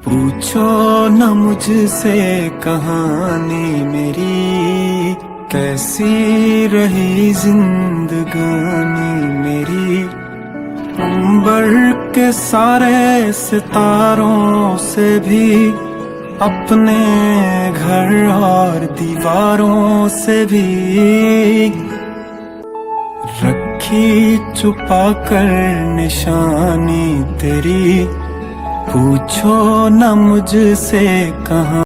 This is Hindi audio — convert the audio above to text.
पूछो न मुझसे कहानी मेरी, कैसी रही जिंदगानी मेरी। अंबर के सारे सितारों से भी, अपने घर और दीवारों से भी रखी छुपा कर निशानी तेरी। पूछो न मुझसे कहाँ